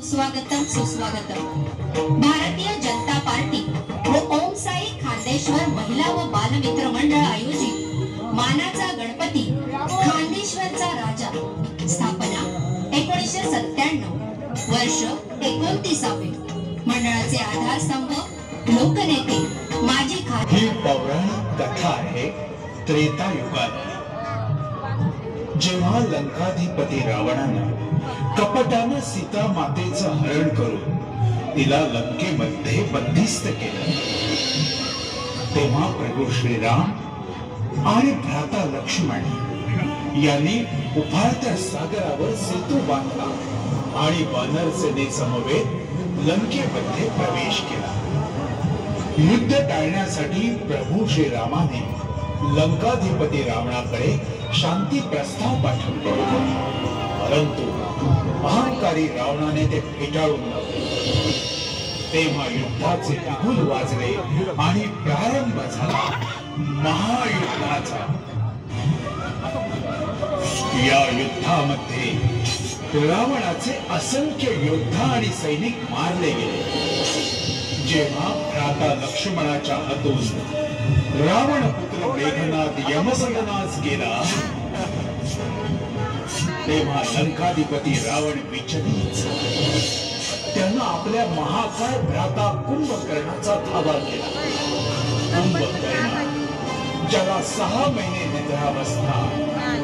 स्वागतम सुस्वागतम। भारतीय जनता पार्टी व ओम साई खांदेश्वर महिला व बालमित्र मंडळ आयोजित मानाचा गणपती खांदेश्वरचा राजा स्थापना 1997 वर्ष 29वे। मंडळाचे आधारस्तंभ लोकनेते माजी ही पौराणिक कथा आहे त्रेता युगात, जेव्हा लंकाधिपती रावणानं कपटानं सीता मातेचं हरण करून तिला लंकेमध्ये बंदिस्त केलं, तेव्हा प्रभू श्रीराम आणि भ्राता लक्ष्मण यांनी उफाळत्या सागरावर सेतू बांधला आणि वानर सेनेसमवेत लंकेमध्ये प्रवेश केला। युद्ध टाळण्यासाठी प्रभू श्रीरामाने लंकाधिपती रावणाकडे शांती प्रस्ताव पाठवला, परंतु अहंकारी रावणाने ते फेटाळून लावले। तेव्हा युद्धाचे बिगुल वाजले आणि प्रारंभ झाला महायुद्धाचा। या युद्धामध्ये रावणाचे असंख्य योद्धा आणि सैनिक मारले गेले। जेव्हा भ्राता लक्ष्मणाच्या हातून रावण पुत्र मेघनाद यमसदनास गेला, तेव्हा लंकाधिपती रावण विचलित झाला। त्यानं आपल्या महाकाय भ्राता कुंभकर्णाचा धावा केला। कुंभकर्ण ज्याला 6 महिने निद्रावस्था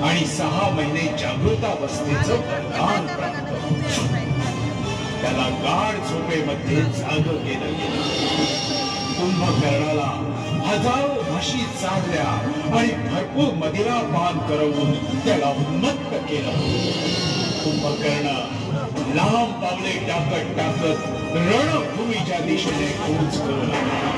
आणि 6 महिने जागृतावस्थेचं वरदान प्राप्त होतं, त्याला गाढ झोपेमध्ये जाग केलं गेलं। कुंभकर्णाला हजारो म्हशी चालल्या आणि भरपूर मदिरा पान करवून त्याला उन्मत्त केलं। कुंभकर्ण लांब पावले टाकत टाकत रणभूमीच्या दिशेने कूच करू लागला।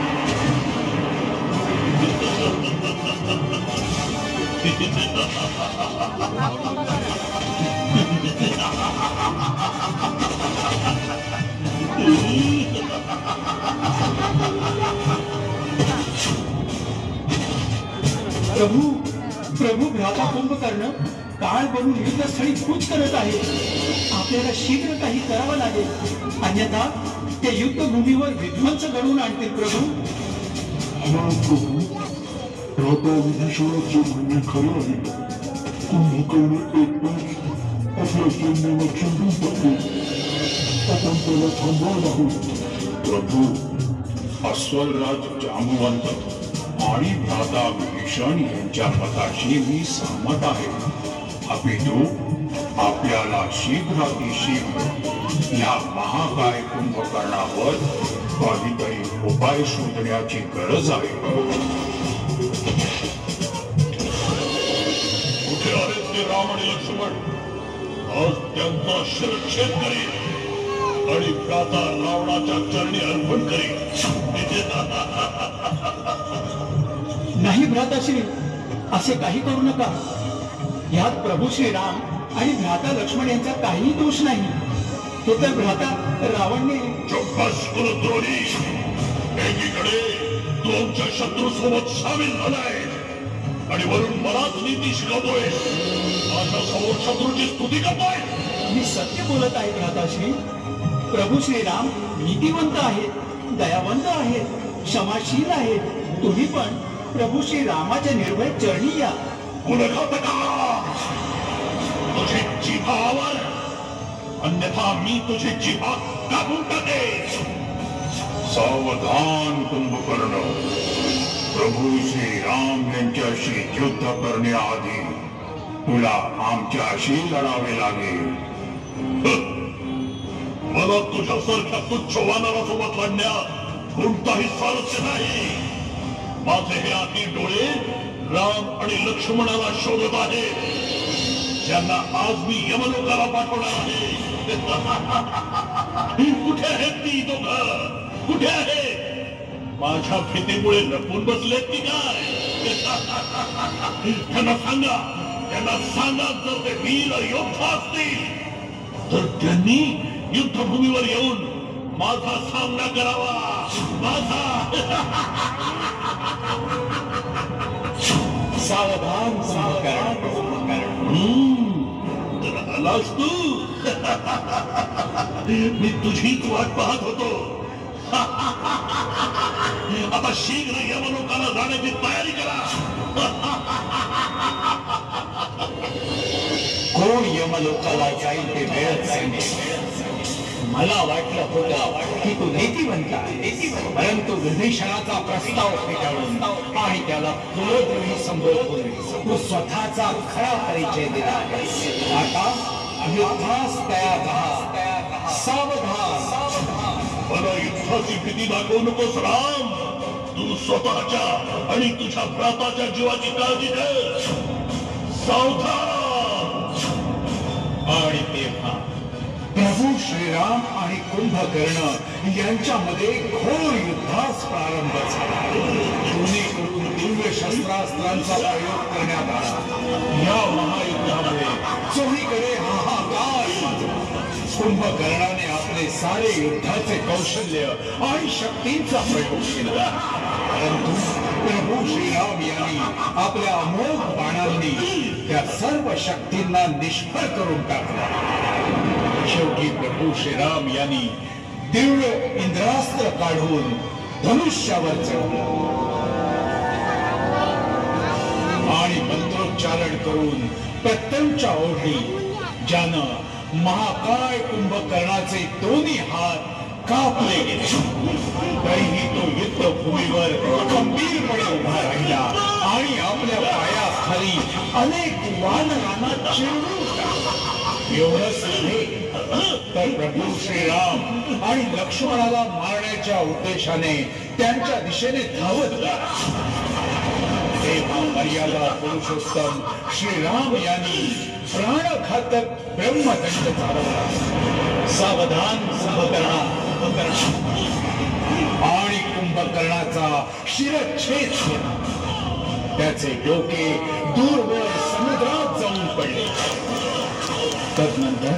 प्रभू प्रभू भ्राता कुंभकर्ण काळ बनून युद्धस्थळी कूच करत आहे। आपल्याला शीघ्र काही करावं लागेल, अन्यथा ते युद्धभूमीवर विध्वंस घडवून आणतील। प्रभू भ्राता विभीषणाचे म्हणणे खरं आहे। कुंभकर्ण एकटाच आपल्या सैन्याला चिंतून टाकतो, आपण त्याला थांबवायला हवं। प्रभू, अस्वलराज जांबुवंत आणि भ्राता विभीषण यांच्या मताशी मी सहमत आहे। अपितु आपल्याला शीघ्रातिशीघ्र या महाकाय कुंभकर्णावर काहीतरी उपाय शोधण्याची गरज आहे। कुठे आहेत ते राम आणि लक्ष्मण? आज त्यांचा शिरच्छेद करीन आणि भ्राता रावणाच्या चरणी अर्पण करीन। नाही भ्राताश्री, असे काही करू नका। यात प्रभू श्रीराम आणि भ्राता लक्ष्मण यांचा काही दोष नाही। तो तर भ्राता रावणने चौकस कुलद्रोही, एकीकडे तू आमच्या शत्रू सोबत सामील झालाय आणि वरून मलाच नीती शिकवतोय। माझ्या समोर शत्रूची स्तुती करतोय। मी सत्य बोलत आहे भ्राताश्री। प्रभू श्रीराम नीतिवंत आहेत, दयावंत आहेत, क्षमाशील आहेत। तुम्ही पण प्रभू श्री रामाच्या निर्भय चरणी या। तुझी जिभा आवर, अन्यथा मी तुझी जिभा कापून टाकेन। सावधान कुंभकर्ण, प्रभू श्री राम यांच्याशी युद्ध करण्याआधी तुला आमच्याशी लढावे लागेल। मला तुझ्यासारख्या तुच्छ वानरासोबत लढण्यात कोणताही स्वारस्य नाही। माझे हे आधी डोळे राम आणि लक्ष्मणाला शोधत आहेत, ज्यांना आज मी यमलोकाला पाठवणार आहे। कुठे आहेत ती दोघं? कुठे आहेत? माझ्या भीतीमुळे लपून बसलेत की काय? त्यांना सांगा जर ते वीर योद्धा असतील तर त्यांनी युद्धभूमीवर येऊन माझा सामना करावा। माझा सावधान कुंभकर्ण। तर आलास तू? मी तुझीच वाट पाहत होतो. आता शीघ्र यमलोकाला जाण्याची तयारी करा. कोण यमलोकाला जाईल ते वेळच सांगेल. मला वाटलं होतं की तू नीतिवंत आहे, परंतु विभीषणाचा प्रस्ताव फेटाळून आणि त्याला कुलद्रोही संबोधून तू स्वतःचा खरा परिचय दिला आहेस. आता युद्धास तयार राहा, सावधान. मला युद्धाची भीती दाखवू नकोस राम. तू स्वतःच्या आणि तुझ्या भ्राताच्या जीवाची काळजी घे. सावधान. आणि तेव्हा प्रभू श्रीराम आणि कुंभकर्ण यांच्यामध्ये घोर युद्धास प्रारंभ झाला. दोन्हीकडून दिव्य शस्त्रास्त्रांचा प्रयोग करण्यात आला. या महायुद्धामुळे चोहीकडे हाहाकार माजला. कुंभकर्णाने आपले सारे युद्धाचे कौशल्य आणि शक्तींचा प्रयोग केला, परंतु प्रभू श्रीराम यांनी आपल्या अमोघ बाणांनी त्या सर्व शक्तींना निष्फळ करून टाकला. शेवटी प्रभू श्रीराम यांनी दिव्य इंद्रास्त्र काढून धनुष्यावर चढवलं आणि मंत्रोच्चारण करून प्रत्यंच्या ओढली, ज्यानं महाकाय कुंभकर्णाचे दोन्ही हात कापले गेले. तरीही तो युद्धभूमीवर खंबीरपणे उभा राहिला आणि आपल्या पायाखाली अनेक वानरांना चिरडून टाकला. एवढंच नव्हे तर प्रभू श्रीराम आणि लक्ष्मणाला मारण्याच्या उद्देशाने त्यांच्या दिशेने धावत गेला. तेव्हा मर्यादा पुरुषोत्तम श्रीराम यांनी प्राणघातक ब्रह्मदंड चालवला. सावधान कुंभकर्णा. आणि कुंभकर्णाचा शिरच्छेद केला. त्याचे डोके दूरवर समुद्रात जाऊन पडले. तदनंतर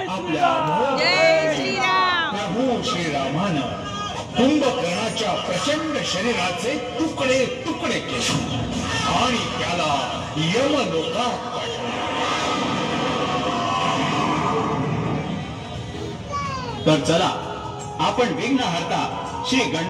आपल्या प्रभू श्रीरामानं कुंभकर्णाच्या प्रचंड शरीराचे तुकडे तुकडे केले आणि त्याला यमलोकात पाठवले. तर चला आपण विघ्नहर्ता श्री